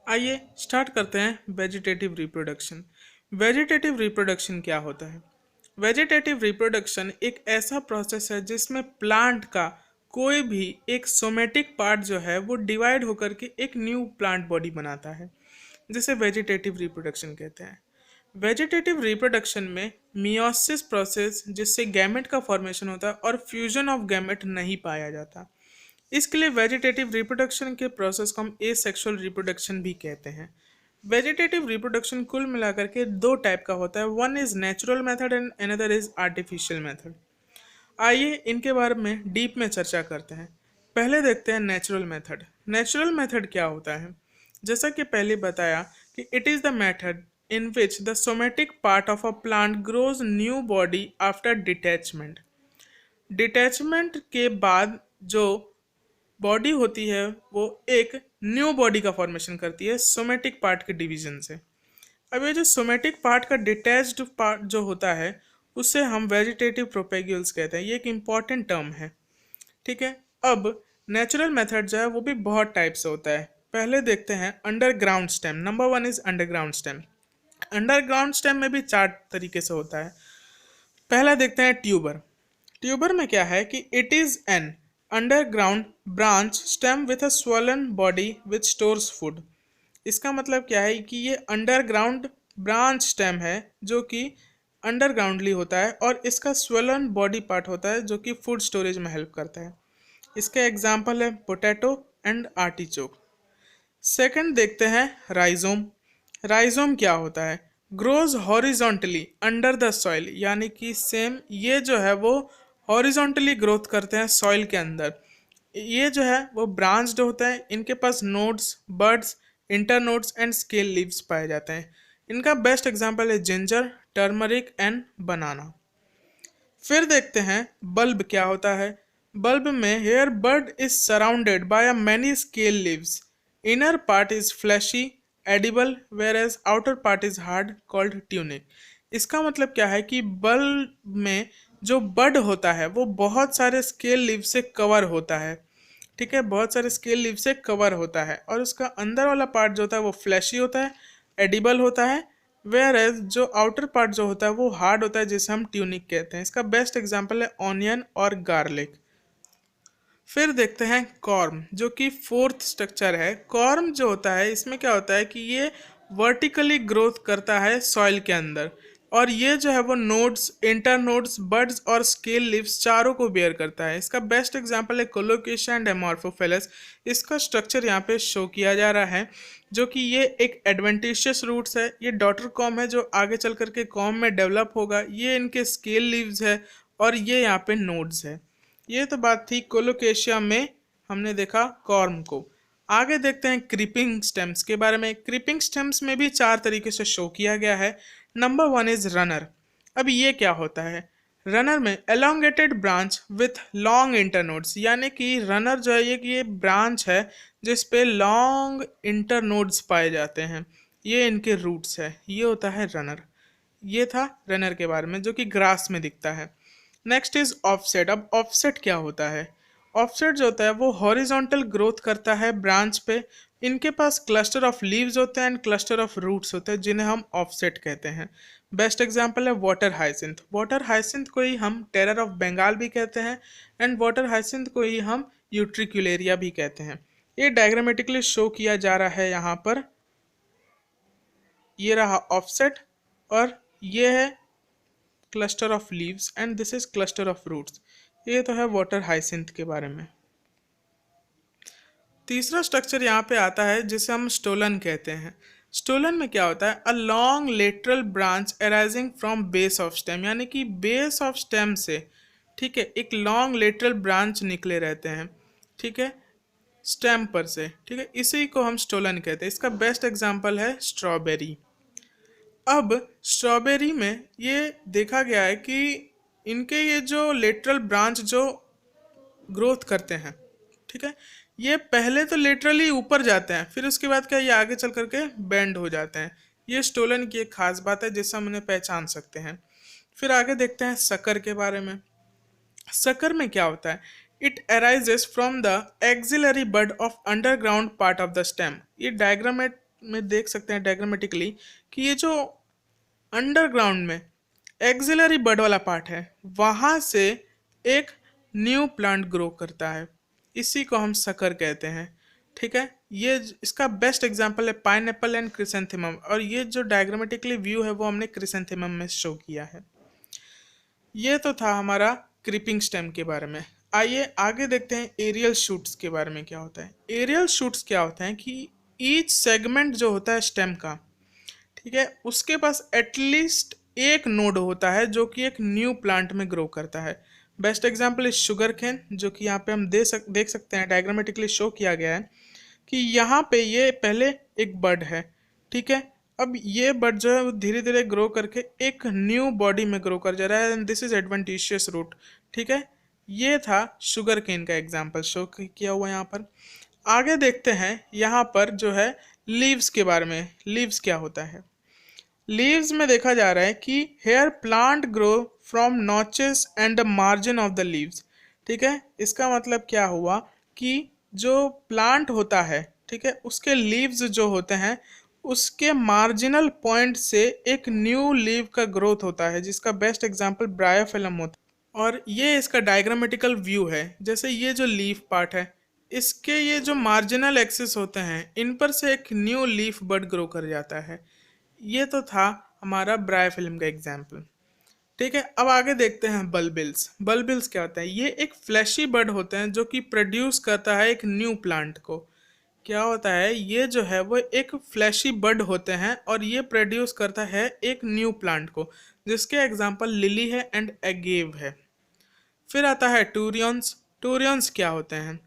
आइए स्टार्ट करते हैं वेजिटेटिव रिप्रोडक्शन। वेजिटेटिव रिप्रोडक्शन क्या होता है? वेजिटेटिव रिप्रोडक्शन एक ऐसा प्रोसेस है जिसमें प्लांट का कोई भी एक सोमेटिक पार्ट जो है वो डिवाइड होकर के एक न्यू प्लांट बॉडी बनाता है, जिसे वेजिटेटिव रिप्रोडक्शन कहते हैं। वेजिटेटिव रिप्रोडक्शन में मियोसिस प्रोसेस जिससे गैमेट का फॉर्मेशन होता है और फ्यूजन ऑफ गैमेट नहीं पाया जाता। इसके लिए वेजिटेटिव रिप्रोडक्शन के प्रोसेस को हम एसेक्सुअल रिप्रोडक्शन भी कहते हैं। वेजिटेटिव रिप्रोडक्शन कुल मिलाकर के दो टाइप का होता है, one is natural method and another is artificial method. आइए इनके बारे में डीप में चर्चा करते हैं। पहले देखते हैं नेचुरल मेथड। नेचुरल मेथड क्या होता है? जैसा कि पहले बताया कि it is the method in which the somatic part of a plant grows new body after detachment. Detachment के बाद जो बॉडी होती है वो एक न्यू बॉडी का फॉर्मेशन करती है सोमेटिक पार्ट के डिवीजन से। अब ये जो सोमेटिक पार्ट का डिटैच्ड पार्ट जो होता है उसे हम वेजिटेटिव प्रोपेग्यूल्स कहते हैं। ये एक इम्पॉर्टेंट टर्म है, ठीक है। अब नेचुरल मेथड जो है वो भी बहुत टाइप से होता है। पहले देखते हैं underground stem. Number one is underground stem. Underground stem में भी चार तरीके से होता है। पहला देखते हैं ट्यूबर। ट्यूबर में क्या है कि it is an underground branch stem with a swollen body which stores food. इसका मतलब क्या है कि ये अंडरग्राउंड ब्रांच स्टेम है जो कि अंडरग्राउंडली होता है और इसका स्वॉलन बॉडी पार्ट होता है जो कि फूड स्टोरेज में हेल्प करता है। इसके एग्जाम्पल है पोटैटो एंड आर्टिचोक। सेकंड देखते हैं राइजोम। राइजोम क्या होता है? Grows horizontally under the soil, यानी कि सेम ये जो है वो हॉरिजॉन्टली ग्रोथ करते हैं सॉइल के अंदर। ये जो है वो ब्रांच्ड होता है। इनके पास nodes, buds, internodes and scale leaves पाए जाते हैं। इनका बेस्ट एग्जांपल है जिंजर, टर्मरिक एंड बनाना। फिर देखते हैं बल्ब क्या होता है। बल्ब में here bud is surrounded by a many scale leaves. Inner part is fleshy edible whereas outer part is hard called tunic. इसका मतलब क्या है कि बल्ब में जो बड होता है वो बहुत सारे स्केल लीव से कवर होता है, ठीक है, बहुत सारे स्केल लीव से कवर होता है और उसका अंदर वाला पार्ट जो होता है वो फ्लैशी होता है, एडिबल होता है, वेयर एज जो आउटर पार्ट जो होता है वो हार्ड होता है जिसे हम ट्यूनिक कहते हैं। इसका बेस्ट एग्जांपल है ऑनियन और गार्लिक। फिर देखते हैं कॉर्म, जो कि फोर्थ स्ट्रक्चर है। कॉर्म जो होता है इसमें क्या होता है कि ये वर्टिकली ग्रोथ करता है सॉइल के अंदर और ये जो है वो नोड्स, इंटरनोड्स, बड्स और स्केल लीव्स चारों को बेयर करता है। इसका बेस्ट एग्जांपल है कोलोकेशिया एंड एमॉर्फोफिलस। इसका स्ट्रक्चर यहाँ पे शो किया जा रहा है जो कि ये एक एडवेंटिशियस रूट्स है। ये डॉटर कॉम है जो आगे चल करके कॉम में डेवलप होगा। ये इनके स्केल लीव्स है और ये यहाँ पे नोड्स है। ये तो बात थी कोलोकेशिया में हमने देखा कॉर्म को। आगे देखते हैं क्रीपिंग स्टेम्स के बारे में। क्रीपिंग स्टेम्स में भी चार तरीके से शो किया गया है। Number one is runner. अब ये क्या होता है? रनर में elongated branch with long internodes, यानी कि रनर जो है ये ब्रांच है जिस पे लॉन्ग इंटरनोड्स पाए जाते हैं। ये इनके रूट्स है, ये होता है रनर। ये था रनर के बारे में जो कि ग्रास में दिखता है। Next is offset. अब ऑफसेट क्या होता है? ऑफसेट जो होता है वो हॉरिजॉन्टल ग्रोथ करता है ब्रांच पे। इनके पास क्लस्टर ऑफ लीव्स होते हैं एंड क्लस्टर ऑफ रूट्स होते हैं जिन्हें हम ऑफसेट कहते हैं। बेस्ट एग्जांपल है वाटर हाइसिंथ। वाटर हाइसिंथ को ही हम टेरर ऑफ बंगाल भी कहते हैं एंड वाटर हाइसिंथ को ही हम यूट्रिक्युलेरिया भी कहते हैं। ये डायग्रामेटिकली शो किया जा रहा है यहाँ पर। ये रहा ऑफसेट और ये है cluster of leaves and this is cluster of roots. ये तो है वाटर हाइसिंथ के बारे में। तीसरा स्ट्रक्चर यहाँ पे आता है जिसे हम स्टोलन कहते हैं। स्टोलन में क्या होता है? A long lateral branch arising from base of stem, यानी कि बेस ऑफ स्टेम से, ठीक है, एक लॉन्ग लेटरल ब्रांच निकले रहते हैं, ठीक है, स्टेम पर से, ठीक है, इसी को हम स्टोलन कहते हैं। इसका बेस्ट एग्जांपल है स्ट्रॉबेरी। अब स्ट्रॉबेरी में ये देखा गया है कि इनके ये जो लेटरल ब्रांच जो ग्रोथ करते हैं, ठीक है, ये पहले तो लेटरली ऊपर जाते हैं, फिर उसके बाद क्या ये आगे चल करके बेंड हो जाते हैं। ये स्टोलन की एक खास बात है जिससे हम उन्हें पहचान सकते हैं। फिर आगे देखते हैं सकर के बारे में। सकर में क्या होता है? It arises from the axillary bud of underground part of the stem. ये डायग्रामेट में देख सकते हैं डायग्रामेटिकली कि ये जो अंडरग्राउंड में एक्सिलरी बड वाला पार्ट है वहाँ से एक न्यू प्लांट ग्रो करता है, इसी को हम सकर कहते हैं। ठीक है, ये इसका बेस्ट एग्जांपल है पाइनएप्पल एंड क्रिसेंथेमम, और ये जो डायग्रामेटिकली व्यू है वो हमने क्रिसेंथेमम में शो किया है। ये तो था हमारा क्रीपिंग स्टेम के बारे में। आइए आगे देखते हैं एरियल शूट्स के बारे में क्या होता है। एरियल शूट्स क्या होते हैं कि ईच सेगमेंट जो होता है स्टेम का, ठीक है, उसके पास एटलीस्ट एक नोड होता है जो कि एक न्यू प्लांट में ग्रो करता है। Best example is sugarcane, जो कि यहाँ पे हम देख सकते हैं डायग्रामेटिकली शो किया गया है कि यहाँ पे ये पहले एक बड है। ठीक है, अब ये बड जो है वो धीरे धीरे ग्रो करके एक न्यू बॉडी में ग्रो कर जा रहा है, and this is adventitious root. ठीक है, ये था शुगर केन का एग्जाम्पल शो किया हुआ यहाँ पर। आगे देखते हैं यहाँ पर जो है लीव्स के बारे में। लीव्स क्या होता है? लीव्स में देखा जा रहा है कि here plant grow from notches and the margin of the leaves. ठीक है, इसका मतलब क्या हुआ कि जो प्लांट होता है, ठीक है, उसके लीव्स जो होते हैं उसके मार्जिनल पॉइंट से एक न्यू लीव का ग्रोथ होता है, जिसका बेस्ट एग्जांपल ब्रायोफिलम होता है। और ये इसका डायग्रामेटिकल व्यू है। जैसे ये जो लीफ पार्ट है, इसके ये जो मार्जिनल एक्सिस होते हैं इन पर से एक न्यू लीफ बड ग्रो कर जाता है। ये तो था हमारा ब्रायोफिल्म का एग्जाम्पल। ठीक है, अब आगे देखते हैं बल्बिल्स। बल्बिल्स क्या होता है? ये एक फ्लैशी बड होते हैं जो कि प्रोड्यूस करता है एक न्यू प्लांट को। क्या होता है? ये जो है वो एक फ्लैशी बड होते हैं और ये प्रोड्यूस करता है एक न्यू प्लांट को, जिसके एग्जाम्पल लिली है एंड एगेव है। फिर आता है टूरियंस। टूरियंस क्या होते हैं?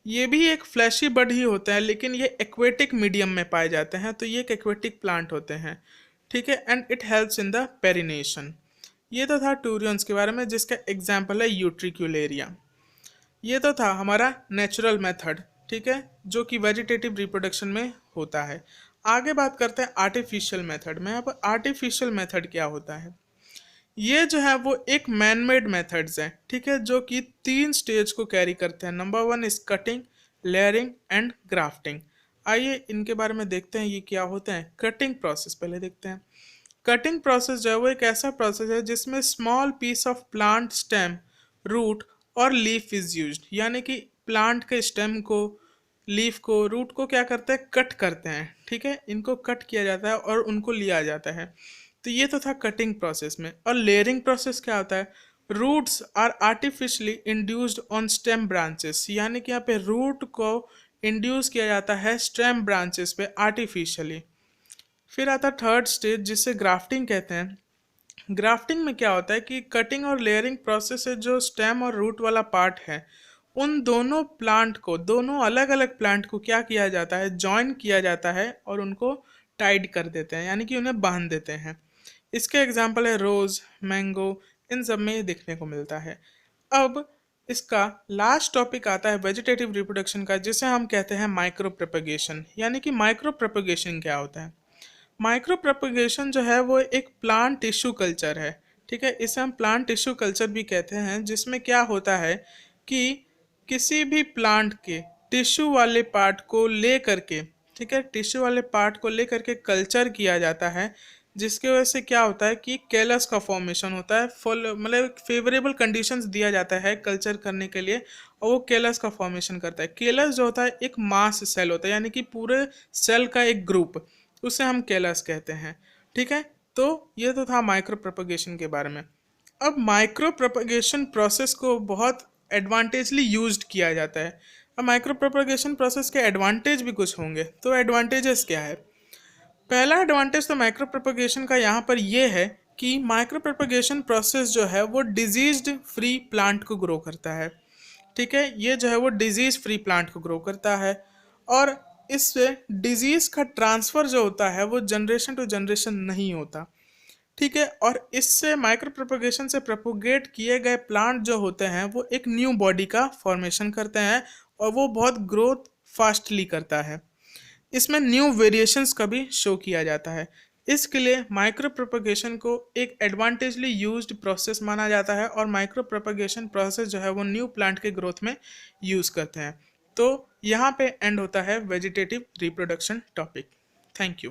ये भी एक फ्लैशी बड ही होते हैं, लेकिन ये एक्वेटिक मीडियम में पाए जाते हैं, तो ये एक एक्वेटिक प्लांट होते हैं। ठीक है, and it helps in the perennation. ये तो था टूरियंस के बारे में, जिसका एग्जाम्पल है यूट्रिक्यूलेरिया। ये तो था हमारा नेचुरल मेथड, ठीक है, जो कि वेजिटेटिव रिप्रोडक्शन में होता है। आगे बात करते हैं आर्टिफिशियल मेथड में। यहाँ पर आर्टिफिशियल मेथड क्या होता है? ये जो है वो एक मैन मेड मेथड्स हैं, ठीक है, जो कि 3 स्टेज को कैरी करते हैं। Number 1 is cutting, layering and grafting. आइए इनके बारे में देखते हैं ये क्या होते हैं। कटिंग प्रोसेस पहले देखते हैं। कटिंग प्रोसेस जो है वो एक ऐसा प्रोसेस है जिसमें small piece of plant stem, root और लीफ इज यूज्ड, यानी कि प्लांट के स्टेम को, लीफ को, रूट को क्या करते हैं? कट करते हैं। ठीक है, इनको कट किया जाता है और उनको लिया जाता है। तो ये तो था कटिंग प्रोसेस में। और लेयरिंग प्रोसेस क्या होता है? Roots are artificially induced on stem branches, यानी कि यहाँ पे रूट को इंड्यूस किया जाता है स्टेम ब्रांचेस पे आर्टिफिशियली। फिर आता थर्ड स्टेज, जिसे ग्राफ्टिंग कहते हैं। ग्राफ्टिंग में क्या होता है कि कटिंग और लेयरिंग प्रोसेस से जो स्टेम और रूट वाला पार्ट है, उन दोनों प्लांट को, दोनों अलग अलग प्लांट को क्या किया जाता है? जॉइन किया जाता है और उनको टाइड कर देते हैं, यानी कि उन्हें बांध देते हैं। इसके एग्जाम्पल है रोज, मैंगो, इन सब में देखने को मिलता है। अब इसका लास्ट टॉपिक आता है वेजिटेटिव रिप्रोडक्शन का, जिसे हम कहते हैं माइक्रो प्रोपगेशन। यानी कि माइक्रो प्रोपगेशन क्या होता है? माइक्रो प्रोपगेशन जो है वो एक प्लांट टिश्यू कल्चर है। ठीक है, इसे हम प्लांट टिश्यू कल्चर भी कहते हैं, जिसमें क्या होता है कि किसी भी प्लांट के टिश्यू वाले पार्ट को ले करके, ठीक है, टिश्यू वाले पार्ट को ले करके कल्चर किया जाता है, जिसके वजह से क्या होता है कि कैलस का फॉर्मेशन होता है। फुल मतलब फेवरेबल कंडीशंस दिया जाता है कल्चर करने के लिए, और वो कैलस का फॉर्मेशन करता है। कैलस जो होता है एक मास सेल होता है, यानी कि पूरे सेल का एक ग्रुप, उसे हम कैलस कहते हैं। ठीक है, तो ये तो था माइक्रो प्रोपगेशन के बारे में। अब माइक्रो प्रोपगेशन प्रोसेस को बहुत एडवांटेजली यूज्ड किया जाता है। अब माइक्रो प्रोपगेशन प्रोसेस के एडवांटेज भी कुछ होंगे, तो एडवांटेजेस क्या है? पहला एडवांटेज तो माइक्रो प्रोपगेशन का यहाँ पर ये है कि माइक्रो प्रोपगेशन प्रोसेस जो है वो डिजीज्ड फ्री प्लांट को ग्रो करता है। ठीक है, ये जो है वो डिजीज फ्री प्लांट को ग्रो करता है, और इससे डिजीज का ट्रांसफर जो होता है वो जनरेशन टू जनरेशन नहीं होता। ठीक है, और इससे माइक्रो प्रोपगेशन से प्रोपोगेट किए गए प्लांट जो होते हैं वो एक न्यू बॉडी का फॉर्मेशन करते हैं, और वो बहुत ग्रोथ फास्टली करता है। इसमें न्यू वेरिएशंस का भी शो किया जाता है। इसके लिए माइक्रो प्रोपगेशन को एक एडवांटेजली यूज्ड प्रोसेस माना जाता है, और माइक्रो प्रोपगेशन प्रोसेस जो है वो न्यू प्लांट के ग्रोथ में यूज़ करते हैं। तो यहाँ पे एंड होता है vegetative reproduction topic. Thank you.